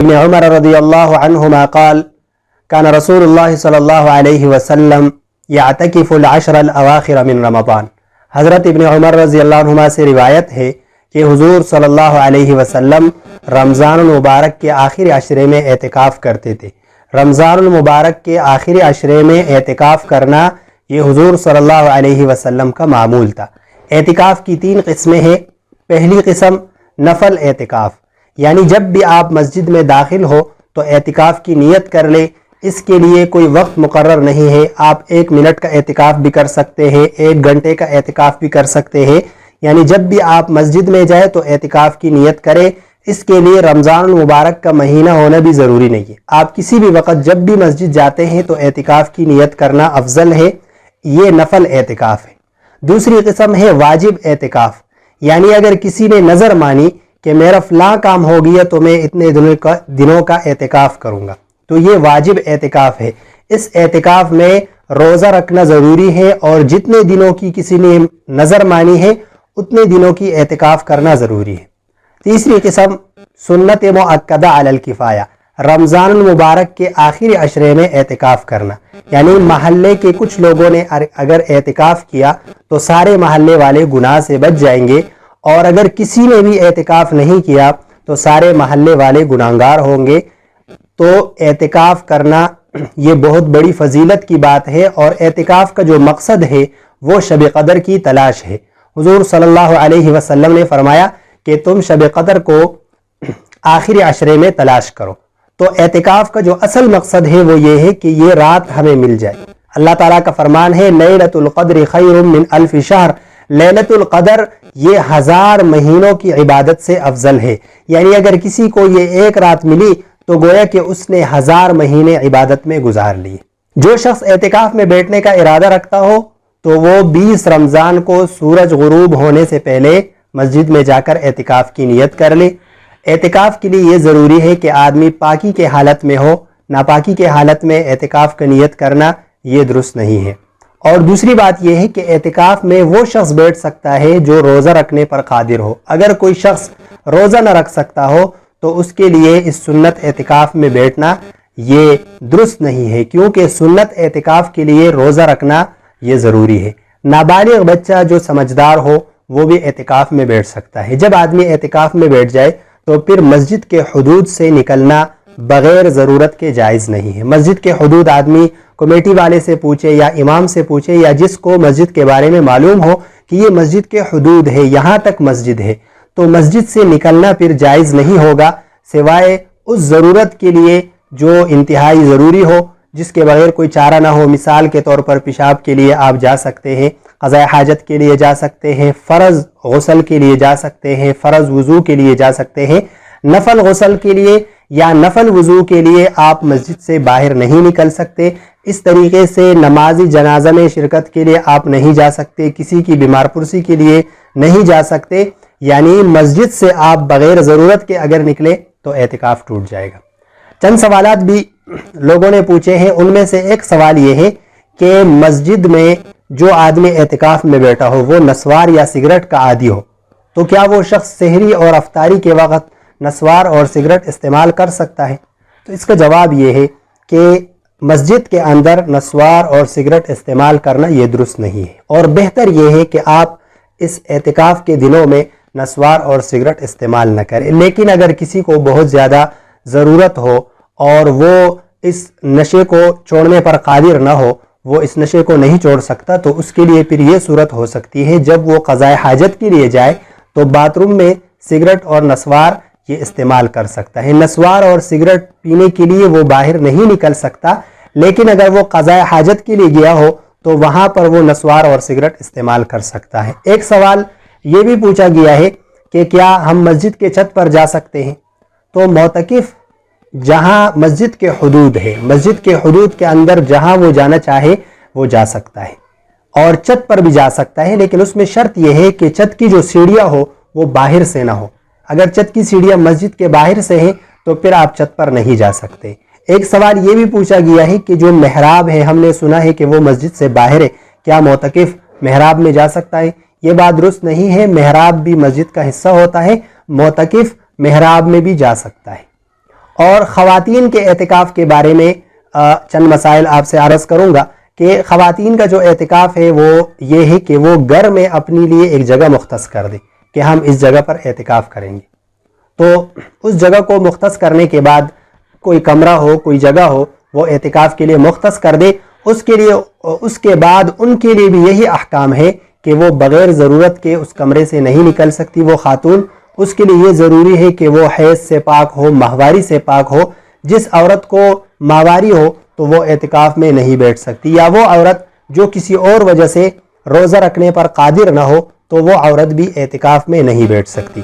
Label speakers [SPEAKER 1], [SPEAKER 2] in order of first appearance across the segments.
[SPEAKER 1] ابن عمر رضی اللہ عنہما قال کان رسول اللہ صلی اللہ علیہ وسلم یعتکف العشر الاواخر من رمضان۔ حضرت ابن عمر رضی اللہ عنہما سے روایت ہے کہ حضور صلی اللہ علیہ وسلم رمضان المبارک کے آخری عشرے میں اعتکاف کرتے تھے۔ رمضان المبارک کے آخری عشرے میں اعتکاف کرنا یہ حضور صلی اللہ علیہ وسلم کا معمول تھا۔ اعتکاف کی 3 قسمیں ہیں۔ پہلی قسم نفل اعتکاف، یعنی جب بھی آپ مسجد میں داخل ہو تو اعتکاف کی نیت کر لیں۔ اس کے لیے کوئی وقت مقرر نہیں ہے، آپ 1 منٹ کا اعتکاف بھی کر سکتے ہیں، 1 گھنٹے کا اعتکاف بھی کر سکتے ہیں، یعنی جب بھی آپ مسجد میں جائیں تو اعتکاف کی نیت کریں۔ اس کے لیے رمضان المبارک کا مہینہ ہونا بھی ضروری نہیں ہے، آپ کسی بھی وقت جب بھی مسجد جاتے ہیں تو اعتکاف کی نیت کرنا افضل ہے۔ یہ نفل اعتکاف ہے۔ دوسری قسم ہے واجب اعتکاف، یعنی اگر کسی نے نظر مانی کہ میرا فلاں کام ہو گیا تو میں اتنے دنوں کا اعتکاف کروں گا، تو یہ واجب اعتکاف ہے۔ اس اعتکاف میں روزہ رکھنا ضروری ہے اور جتنے دنوں کی کسی نے نظر مانی ہے اتنے دنوں کی اعتکاف کرنا ضروری ہے۔ تیسری قسم سنت مؤکدہ علی الکفایہ، رمضان المبارک کے آخری عشرے میں اعتکاف کرنا، یعنی محلے کے کچھ لوگوں نے اگر اعتکاف کیا تو سارے محلے والے گناہ سے بچ جائیں گے، اور اگر کسی نے بھی اعتکاف نہیں کیا تو سارے محلے والے گناہگار ہوں گے۔ تو اعتکاف کرنا یہ بہت بڑی فضیلت کی بات ہے، اور اعتکاف کا جو مقصد ہے وہ شب قدر کی تلاش ہے۔ حضور صلی اللہ علیہ وسلم نے فرمایا کہ تم شب قدر کو آخری عشرے میں تلاش کرو۔ تو اعتکاف کا جو اصل مقصد ہے وہ یہ ہے کہ یہ رات ہمیں مل جائے۔ اللہ تعالیٰ کا فرمان ہے لیلۃ القدر خیر من الف شہر، لیلۃ القدر یہ 1000 مہینوں کی عبادت سے افضل ہے، یعنی اگر کسی کو یہ 1 رات ملی تو گویا کہ اس نے 1000 مہینے عبادت میں گزار لیے۔ جو شخص اعتکاف میں بیٹھنے کا ارادہ رکھتا ہو تو وہ 20 رمضان کو سورج غروب ہونے سے پہلے مسجد میں جا کر اعتکاف کی نیت کر لے۔ اعتکاف کے لیے یہ ضروری ہے کہ آدمی پاکی کے حالت میں ہو، ناپاکی کے حالت میں اعتکاف کی نیت کرنا یہ درست نہیں ہے۔ اور دوسری بات یہ ہے کہ اعتکاف میں وہ شخص بیٹھ سکتا ہے جو روزہ رکھنے پر قادر ہو۔ اگر کوئی شخص روزہ نہ رکھ سکتا ہو تو اس کے لیے اس سنت اعتکاف میں بیٹھنا یہ درست نہیں ہے، کیونکہ سنت اعتکاف کے لیے روزہ رکھنا یہ ضروری ہے۔ نابالغ بچہ جو سمجھدار ہو وہ بھی اعتکاف میں بیٹھ سکتا ہے۔ جب آدمی اعتکاف میں بیٹھ جائے تو پھر مسجد کے حدود سے نکلنا بغیر ضرورت کے جائز نہیں ہے۔ مسجد کے حدود آدمی کمیٹی والے سے پوچھے یا امام سے پوچھے یا جس کو مسجد کے بارے میں معلوم ہو کہ یہ مسجد کے حدود ہے، یہاں تک مسجد ہے، تو مسجد سے نکلنا پھر جائز نہیں ہوگا، سوائے اس ضرورت کے لیے جو انتہائی ضروری ہو، جس کے بغیر کوئی چارہ نہ ہو۔ مثال کے طور پر پیشاب کے لیے آپ جا سکتے ہیں، قضاء حاجت کے لیے جا سکتے ہیں، فرض غسل کے لیے جا سکتے ہیں، فرض وضو کے لیے جا سکتے ہیں۔ نفل غسل کے لیے یا نفل وضو کے لیے آپ مسجد سے باہر نہیں نکل سکتے۔ اس طریقے سے نماز جنازہ میں شرکت کے لیے آپ نہیں جا سکتے، کسی کی بیمار پرسی کے لیے نہیں جا سکتے، یعنی مسجد سے آپ بغیر ضرورت کے اگر نکلے تو اعتکاف ٹوٹ جائے گا۔ چند سوالات بھی لوگوں نے پوچھے ہیں، ان میں سے ایک سوال یہ ہے کہ مسجد میں جو آدمی اعتکاف میں بیٹھا ہو وہ نسوار یا سگریٹ کا عادی ہو تو کیا وہ شخص سحری اور افطاری کے وقت نسوار اور سگریٹ استعمال کر سکتا ہے؟ تو اس کا جواب یہ ہے کہ مسجد کے اندر نسوار اور سگریٹ استعمال کرنا یہ درست نہیں ہے، اور بہتر یہ ہے کہ آپ اس اعتکاف کے دنوں میں نسوار اور سگریٹ استعمال نہ کریں۔ لیکن اگر کسی کو بہت زیادہ ضرورت ہو اور وہ اس نشے کو چھوڑنے پر قادر نہ ہو، وہ اس نشے کو نہیں چھوڑ سکتا، تو اس کے لیے پھر یہ صورت ہو سکتی ہے جب وہ قضاء حاجت کے لیے جائے تو باتھ روم میں سگریٹ اور نسوار یہ استعمال کر سکتا ہے۔ نسوار اور سگریٹ پینے کے لیے وہ باہر نہیں نکل سکتا، لیکن اگر وہ قضاء حاجت کے لیے گیا ہو تو وہاں پر وہ نسوار اور سگریٹ استعمال کر سکتا ہے۔ ایک سوال یہ بھی پوچھا گیا ہے کہ کیا ہم مسجد کے چھت پر جا سکتے ہیں؟ تو معتکف جہاں مسجد کے حدود ہے، مسجد کے حدود کے اندر جہاں وہ جانا چاہے وہ جا سکتا ہے، اور چھت پر بھی جا سکتا ہے، لیکن اس میں شرط یہ ہے کہ چھت کی جو سیڑھیاں ہو وہ باہر سے نہ ہو۔ اگر چھت کی سیڑھیاں مسجد کے باہر سے ہیں تو پھر آپ چھت پر نہیں جا سکتے۔ ایک سوال یہ بھی پوچھا گیا ہے کہ جو محراب ہے، ہم نے سنا ہے کہ وہ مسجد سے باہر ہے، کیا معتکف محراب میں جا سکتا ہے؟ یہ بات درست نہیں ہے، محراب بھی مسجد کا حصہ ہوتا ہے، معتکف محراب میں بھی جا سکتا ہے۔ اور خواتین کے اعتکاف کے بارے میں چند مسائل آپ سے عرض کروں گا کہ خواتین کا جو اعتکاف ہے وہ یہ ہے کہ وہ گھر میں اپنے لیے ایک جگہ مختص کر دے کہ ہم اس جگہ پر اعتکاف کریں گے، تو اس جگہ کو مختص کرنے کے بعد کوئی کمرہ ہو، کوئی جگہ ہو، وہ اعتکاف کے لیے مختص کر دے۔ اس کے بعد ان کے لیے بھی یہی احکام ہے کہ وہ بغیر ضرورت کے اس کمرے سے نہیں نکل سکتی وہ خاتون۔ اس کے لیے یہ ضروری ہے کہ وہ حیض سے پاک ہو، ماہواری سے پاک ہو۔ جس عورت کو ماہواری ہو تو وہ اعتکاف میں نہیں بیٹھ سکتی، یا وہ عورت جو کسی اور وجہ سے روزہ رکھنے پر قادر نہ ہو تو وہ عورت بھی اعتکاف میں نہیں بیٹھ سکتی۔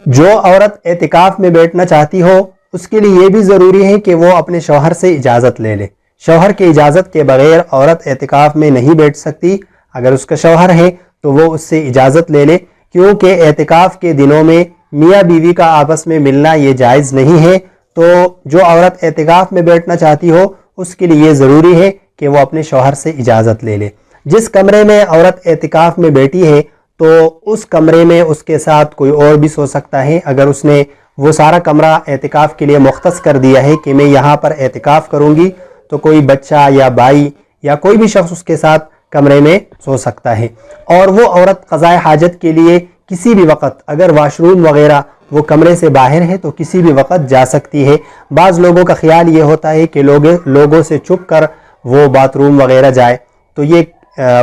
[SPEAKER 1] جو عورت اعتکاف میں بیٹھنا چاہتی ہو اس کے لیے یہ بھی ضروری ہے کہ وہ اپنے شوہر سے اجازت لے لے۔ شوہر کی اجازت کے بغیر عورت اعتکاف میں نہیں بیٹھ سکتی۔ اگر اس کا شوہر ہے تو وہ اس سے اجازت لے لے، کیونکہ اعتکاف کے دنوں میں میاں بیوی کا آپس میں ملنا یہ جائز نہیں ہے۔ تو جو عورت اعتکاف میں بیٹھنا چاہتی ہو اس کے لیے یہ ضروری ہے کہ وہ اپنے شوہر سے اجازت لے لے۔ جس کمرے میں عورت اعتکاف میں بیٹھی ہے تو اس کمرے میں اس کے ساتھ کوئی اور بھی سو سکتا ہے۔ اگر اس نے وہ سارا کمرہ اعتکاف کے لیے مختص کر دیا ہے کہ میں یہاں پر اعتکاف کروں گی، تو کوئی بچہ یا بھائی یا کوئی بھی شخص اس کے ساتھ کمرے میں سو سکتا ہے۔ اور وہ عورت قضاء حاجت کے لیے کسی بھی وقت اگر واش روم وغیرہ وہ کمرے سے باہر ہے تو کسی بھی وقت جا سکتی ہے۔ بعض لوگوں کا خیال یہ ہوتا ہے کہ لوگوں سے چھپ کر وہ باتھ روم وغیرہ جائے، تو یہ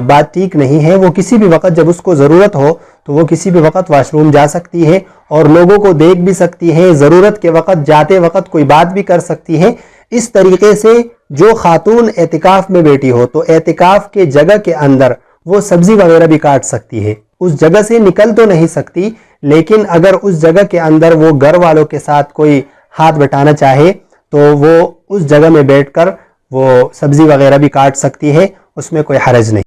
[SPEAKER 1] بات ٹھیک نہیں ہے۔ وہ کسی بھی وقت جب اس کو ضرورت ہو تو وہ کسی بھی وقت واش روم جا سکتی ہے اور لوگوں کو دیکھ بھی سکتی ہے، ضرورت کے وقت جاتے وقت کوئی بات بھی کر سکتی ہے۔ اس طریقے سے جو خاتون اعتکاف میں بیٹھی ہو تو اعتکاف کے جگہ کے اندر وہ سبزی وغیرہ بھی کاٹ سکتی ہے۔ اس جگہ سے نکل تو نہیں سکتی، لیکن اگر اس جگہ کے اندر وہ گھر والوں کے ساتھ کوئی ہاتھ بٹانا چاہے تو وہ اس جگہ میں بیٹھ کر وہ سبزی وغیرہ بھی کاٹ سکتی ہے، اس میں کوئی حرج نہیں۔